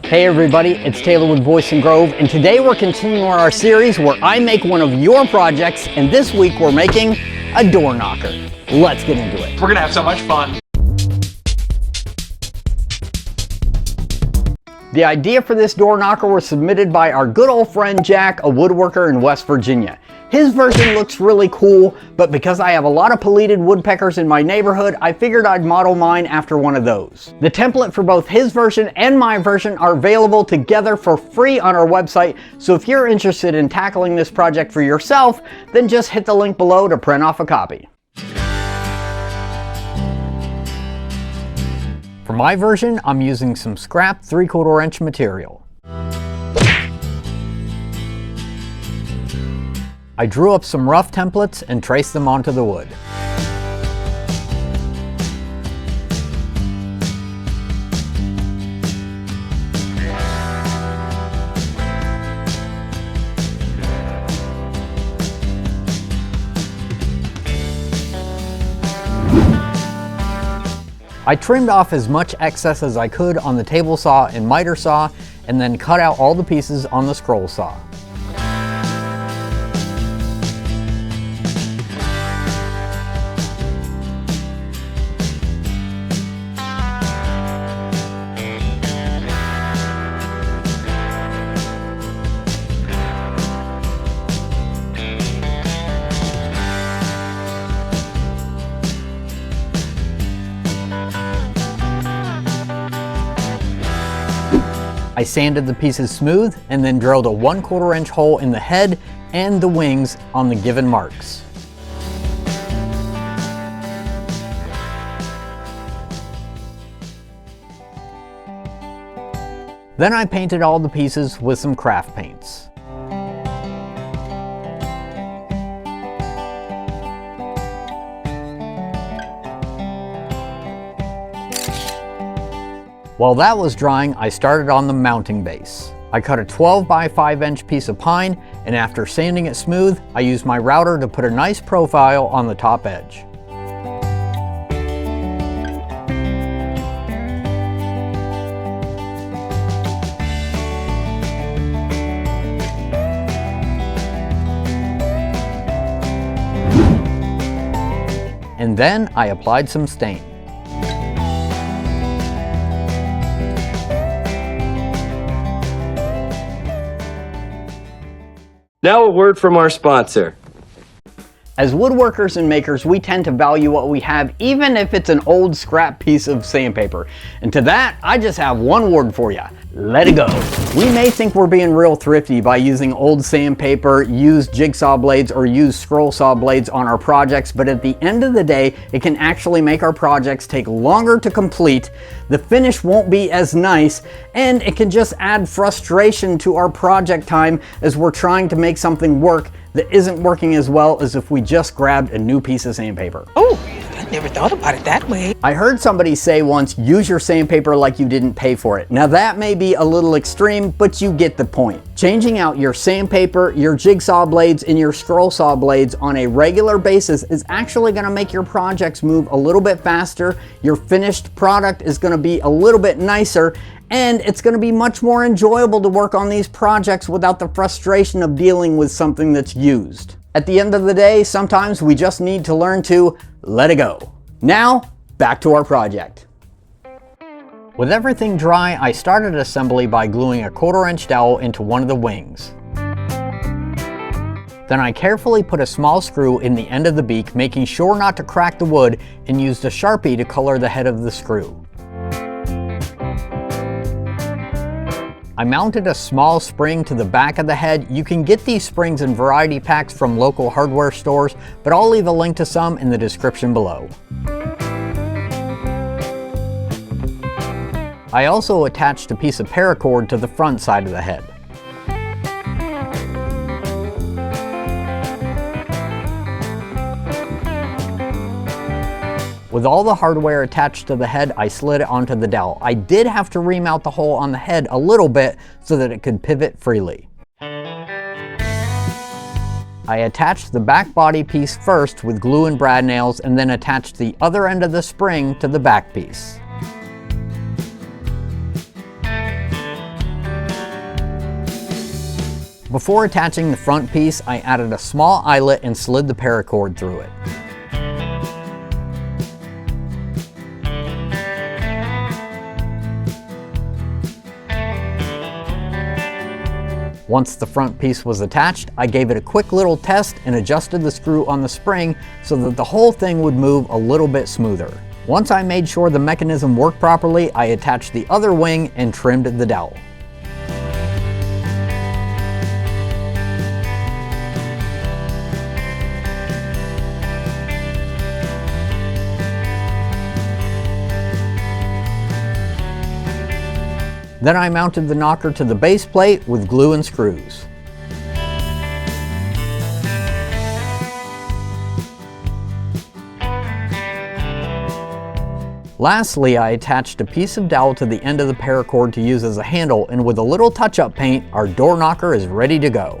Hey everybody, it's Taylor with Boydston Grove, and today we're continuing our series where I make one of your projects, and this week we're making a door knocker. Let's get into it. We're gonna have so much fun. The idea for this door knocker was submitted by our good old friend Jack, a woodworker in West Virginia. His version looks really cool, but because I have a lot of pelleted woodpeckers in my neighborhood, I figured I'd model mine after one of those. The template for both his version and my version are available together for free on our website, so if you're interested in tackling this project for yourself, then just hit the link below to print off a copy. For my version, I'm using some scrap 3/4 inch material. I drew up some rough templates and traced them onto the wood. I trimmed off as much excess as I could on the table saw and miter saw, and then cut out all the pieces on the scroll saw. I sanded the pieces smooth and then drilled a 1/4 inch hole in the head and the wings on the given marks. Then I painted all the pieces with some craft paints. While that was drying, I started on the mounting base. I cut a 12 by 5 inch piece of pine, and after sanding it smooth, I used my router to put a nice profile on the top edge. And then I applied some stain. Now a word from our sponsor. As woodworkers and makers, we tend to value what we have, even if it's an old scrap piece of sandpaper. And to that, I just have one word for you: let it go. We may think we're being real thrifty by using old sandpaper, used jigsaw blades, or used scroll saw blades on our projects, but at the end of the day, it can actually make our projects take longer to complete, the finish won't be as nice, and it can just add frustration to our project time as we're trying to make something work that isn't working as well as if we just grabbed a new piece of sandpaper. Oh, I never thought about it that way. I heard somebody say once, use your sandpaper like you didn't pay for it. Now that may be a little extreme, but you get the point. Changing out your sandpaper, your jigsaw blades, and your scroll saw blades on a regular basis is actually gonna make your projects move a little bit faster, your finished product is gonna be a little bit nicer, and it's going to be much more enjoyable to work on these projects without the frustration of dealing with something that's used. At the end of the day, sometimes we just need to learn to let it go. Now, back to our project. With everything dry, I started assembly by gluing a 1/4 inch dowel into one of the wings. Then I carefully put a small screw in the end of the beak, making sure not to crack the wood, and used a Sharpie to color the head of the screw. I mounted a small spring to the back of the head. You can get these springs in variety packs from local hardware stores, but I'll leave a link to some in the description below. I also attached a piece of paracord to the front side of the head. With all the hardware attached to the head, I slid it onto the dowel. I did have to remount the hole on the head a little bit so that it could pivot freely. I attached the back body piece first with glue and brad nails, and then attached the other end of the spring to the back piece. Before attaching the front piece, I added a small eyelet and slid the paracord through it. Once the front piece was attached, I gave it a quick little test and adjusted the screw on the spring so that the whole thing would move a little bit smoother. Once I made sure the mechanism worked properly, I attached the other wing and trimmed the dowel. Then I mounted the knocker to the base plate with glue and screws. Lastly, I attached a piece of dowel to the end of the paracord to use as a handle, and with a little touch-up paint, our door knocker is ready to go.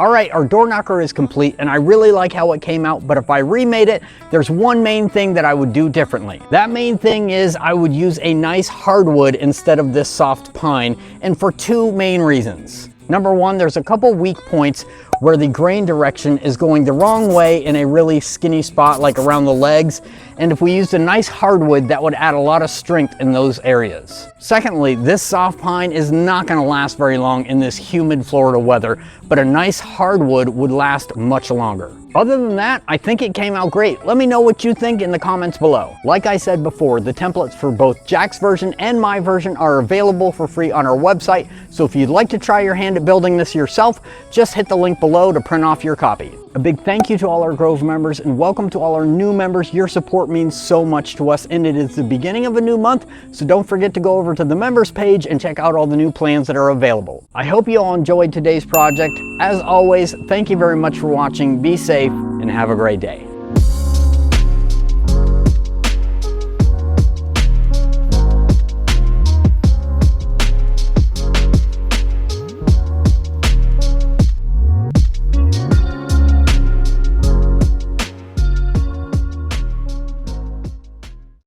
Alright, our door knocker is complete and I really like how it came out, but if I remade it, there's one main thing that I would do differently. That main thing is I would use a nice hardwood instead of this soft pine, and for two main reasons. Number one, there's a couple weak points where the grain direction is going the wrong way in a really skinny spot like around the legs, and if we used a nice hardwood, that would add a lot of strength in those areas. Secondly, this soft pine is not going to last very long in this humid Florida weather, but a nice hardwood would last much longer. Other than that, I think it came out great. Let me know what you think in the comments below. Like I said before, the templates for both Jack's version and my version are available for free on our website, so if you'd like to try your hand at building this yourself, just hit the link below to print off your copy. A big thank you to all our Grove members and welcome to all our new members. Your support means so much to us, and it is the beginning of a new month, so don't forget to go over to the members page and check out all the new plans that are available. I hope you all enjoyed today's project. As always, thank you very much for watching. Be safe and have a great day.